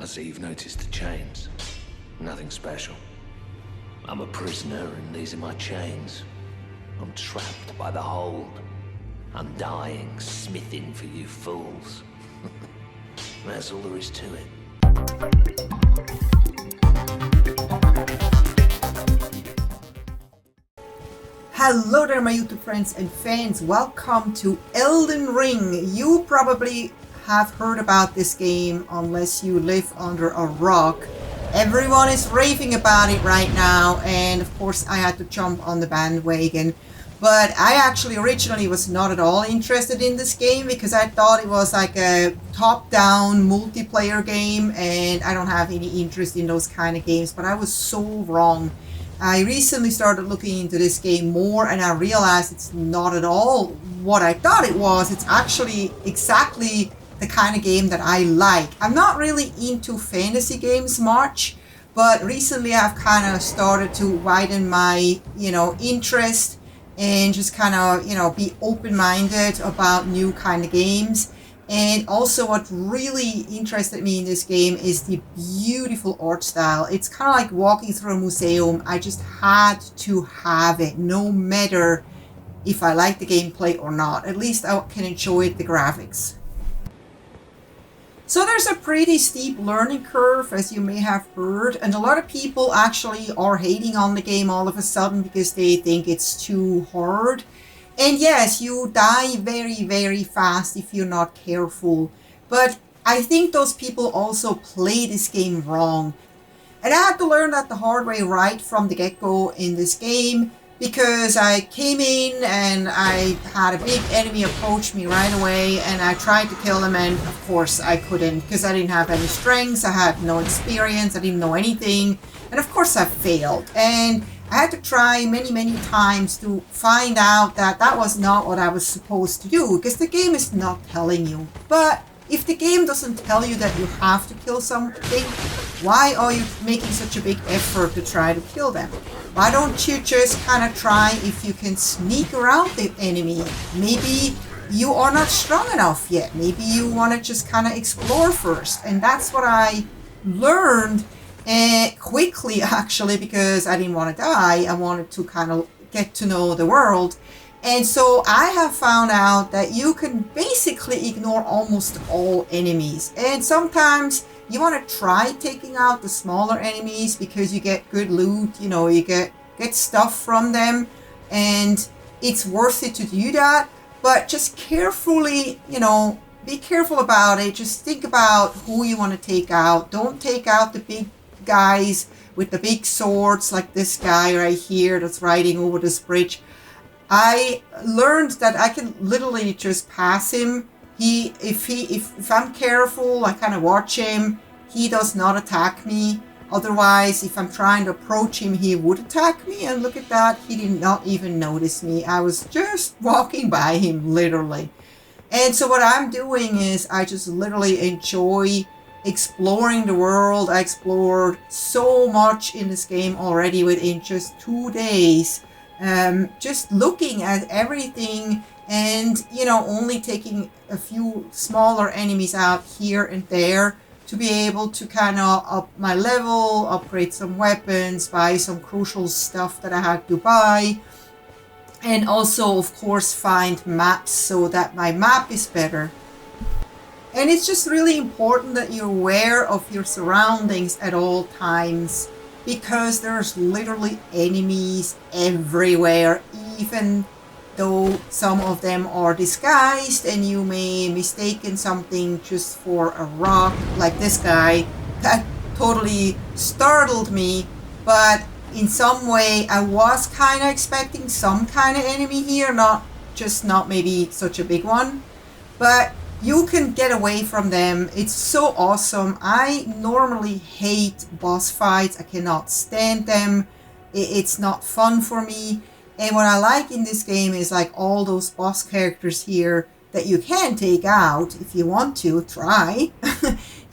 I see you've noticed the chains. Nothing special. I'm a prisoner and these are my chains. I'm trapped by the hold. I'm dying, smithing for you fools. That's all there is to it. Hello there my YouTube friends and fans, welcome to Elden Ring. You probably have heard about this game unless you live under a rock. Everyone is raving about it right now, and of course I had to jump on the bandwagon. But I actually originally was not at all interested in this game because I thought it was like a top-down multiplayer game, and I don't have any interest in those kind of games, but I was so wrong. I recently started looking into this game more and I realized it's not at all what I thought it was. It's actually exactly the kind of game that I like. I'm not really into fantasy games much, but recently I've kind of started to widen my, interest and just kind of, be open-minded about new kind of games. And also what really interested me in this game is the beautiful art style. It's kind of like walking through a museum. I just had to have it, no matter if I like the gameplay or not. At least I can enjoy the graphics. So there's a pretty steep learning curve, as you may have heard, and a lot of people actually are hating on the game all of a sudden because they think it's too hard. And yes, you die very, very fast if you're not careful. But I think those people also play this game wrong. And I had to learn that the hard way right from the get-go in this game, because I came in and I had a big enemy approach me right away and I tried to kill him, and of course I couldn't because I didn't have any strengths, I had no experience, I didn't know anything, and of course I failed. And I had to try many times to find out that that was not what I was supposed to do, because the game is not telling you. But if the game doesn't tell you that you have to kill something, why are you making such a big effort to try to kill them? Why don't you just kind of try if you can sneak around the enemy? Maybe you are not strong enough yet. Maybe you want to just kind of explore first. And that's what I learned quickly, actually, because I didn't want to die. I wanted to kind of get to know the world. And so I have found out that you can basically ignore almost all enemies. And sometimes you want to try taking out the smaller enemies because you get good loot, you get stuff from them, and it's worth it to do that. But just carefully, be careful about it. Just think about who you want to take out. Don't take out the big guys with the big swords like this guy right here that's riding over this bridge. I learned that I can literally just pass him. If I'm careful, I kind of watch him, he does not attack me. Otherwise, if I'm trying to approach him, he would attack me, and look at that, he did not even notice me. I was just walking by him, literally. And so what I'm doing is I just literally enjoy exploring the world. I explored so much in this game already within just 2 days. Just looking at everything and, only taking a few smaller enemies out here and there to be able to kind of up my level, upgrade some weapons, buy some crucial stuff that I had to buy. And also, of course, find maps so that my map is better. And it's just really important that you're aware of your surroundings at all times, because there's literally enemies everywhere, even though some of them are disguised and you may mistaken something just for a rock, like this guy. That totally startled me, but in some way I was kind of expecting some kind of enemy here, not maybe such a big one, but you can get away from them. It's so awesome. I normally hate boss fights. I cannot stand them. It's not fun for me. And what I like in this game is like all those boss characters here that you can take out if you want to try.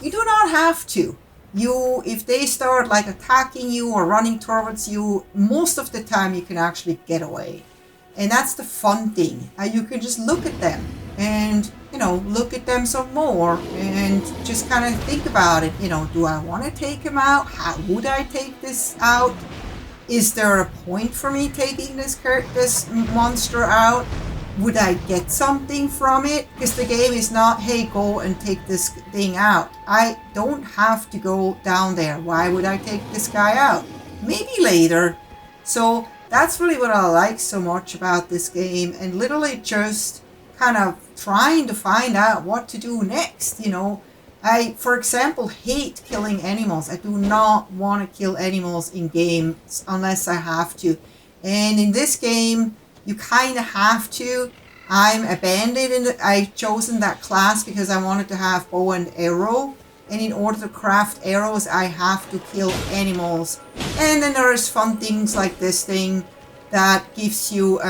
You do not have to. If they start like attacking you or running towards you, most of the time you can actually get away. And that's the fun thing. You can just look at them and, look at them some more and just kind of think about it. Do I want to take him out? How would I take this out? Is there a point for me taking this monster out? Would I get something from it? Because the game is not, hey, go and take this thing out. I don't have to go down there. Why would I take this guy out? Maybe later. So that's really what I like so much about this game, and literally just kind of trying to find out what to do next. I, for example, hate killing animals. I do not want to kill animals in games unless I have to. And in this game, you kind of have to. I'm a bandit, and I've chosen that class because I wanted to have bow and arrow. And in order to craft arrows, I have to kill animals. And then there's fun things like this thing that gives you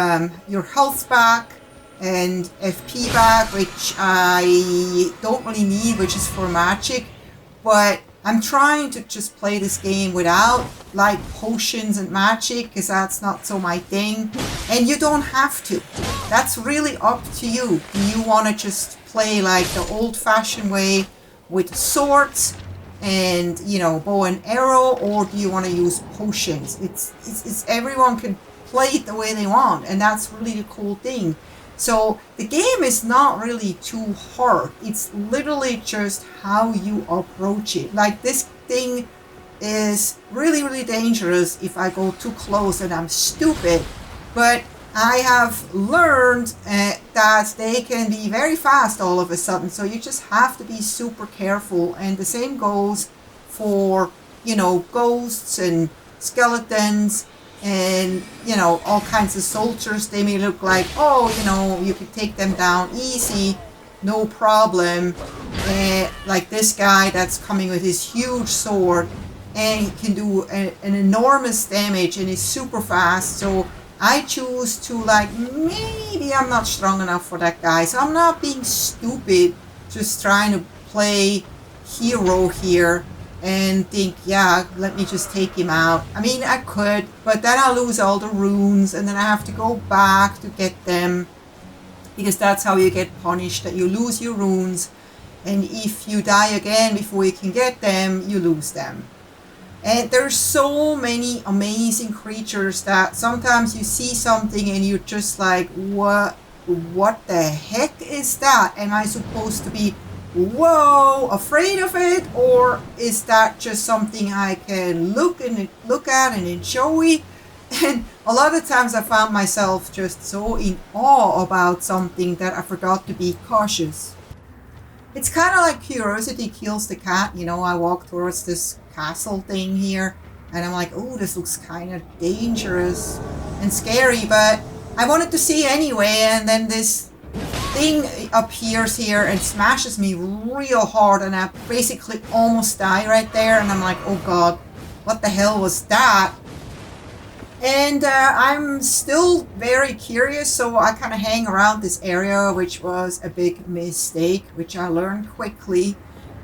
your health back and FP back, which I don't really need, which is for magic. But I'm trying to just play this game without like potions and magic, because that's not so my thing. And you don't have to. That's really up to you. Do you want to just play like the old-fashioned way with swords and bow and arrow, or do you want to use potions? It's everyone can play it the way they want, and that's really the cool thing. So the game is not really too hard. It's literally just how you approach it. Like, this thing is really, really dangerous if I go too close, and I'm stupid. But I have learned that they can be very fast all of a sudden. So you just have to be super careful. And the same goes for, ghosts and skeletons and all kinds of soldiers. They may look like, you could take them down easy, no problem, like this guy that's coming with his huge sword, and he can do an enormous damage and is super fast. So I choose to, maybe I'm not strong enough for that guy, so I'm not being stupid, just trying to play hero here and think, yeah, let me just take him out. I mean, I could, but then I'll lose all the runes, and then I have to go back to get them, because that's how you get punished, that you lose your runes, and if you die again before you can get them, you lose them. And there's so many amazing creatures that sometimes you see something and you're just like, what the heck is that? Am I supposed to be afraid of it, or is that just something I can look at and enjoy? And a lot of times I found myself just so in awe about something that I forgot to be cautious. It's kind of like curiosity kills the cat. I walk towards this castle thing here, and I'm like, oh, this looks kind of dangerous and scary, but I wanted to see anyway. And then this thing appears here and smashes me real hard, and I basically almost die right there, and I'm like, oh god, what the hell was that? And I'm still very curious, so I kind of hang around this area, which was a big mistake, which I learned quickly.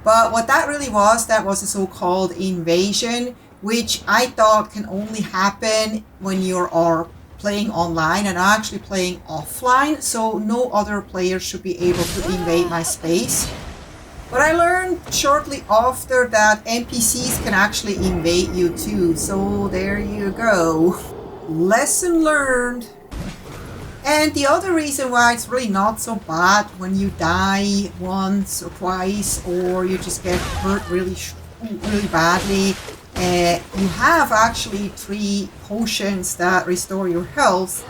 But what that really was, that was a so-called invasion, which I thought can only happen when you are playing online, and I'm actually playing offline, so no other player should be able to invade my space. But I learned shortly after that NPCs can actually invade you too, so there you go. Lesson learned. And the other reason why it's really not so bad when you die once or twice, or you just get hurt really badly, you have actually 3 potions that restore your health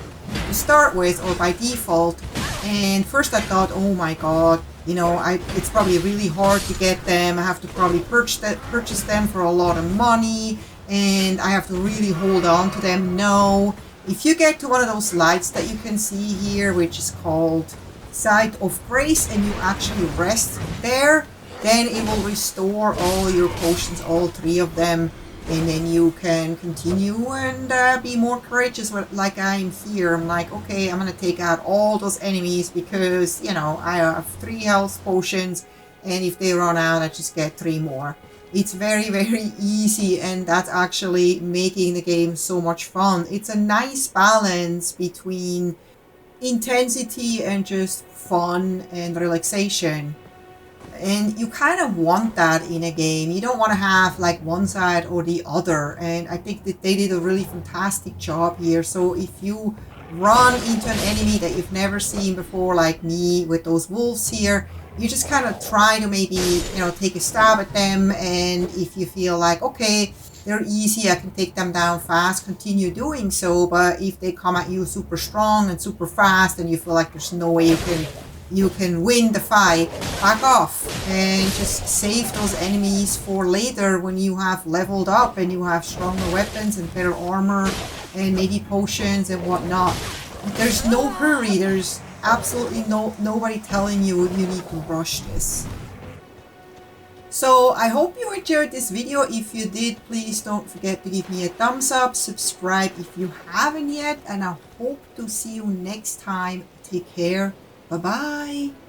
to start with, or by default. And first I thought, oh my god, it's probably really hard to get them. I have to probably purchase them for a lot of money, and I have to really hold on to them. No, if you get to one of those lights that you can see here, which is called Site of Grace, and you actually rest there, then it will restore all your potions, all 3 of them, and then you can continue and be more courageous like I'm here. I'm like, okay, I'm gonna take out all those enemies because, I have 3 health potions, and if they run out, I just get 3 more. It's very, very easy, and that's actually making the game so much fun. It's a nice balance between intensity and just fun and relaxation. And you kind of want that in a game. You don't want to have like one side or the other. And I think that they did a really fantastic job here. So if you run into an enemy that you've never seen before, like me with those wolves here, you just kind of try to maybe, take a stab at them. And if you feel like, okay, they're easy, I can take them down fast, continue doing so. But if they come at you super strong and super fast and you feel like there's no way you can win the fight, back off and just save those enemies for later when you have leveled up and you have stronger weapons and better armor and maybe potions and whatnot. There's no hurry. There's absolutely nobody telling you you need to rush this. So I hope you enjoyed this video. If you did, please don't forget to give me a thumbs up, subscribe if you haven't yet, and I hope to see you next time. Take care. Bye-bye.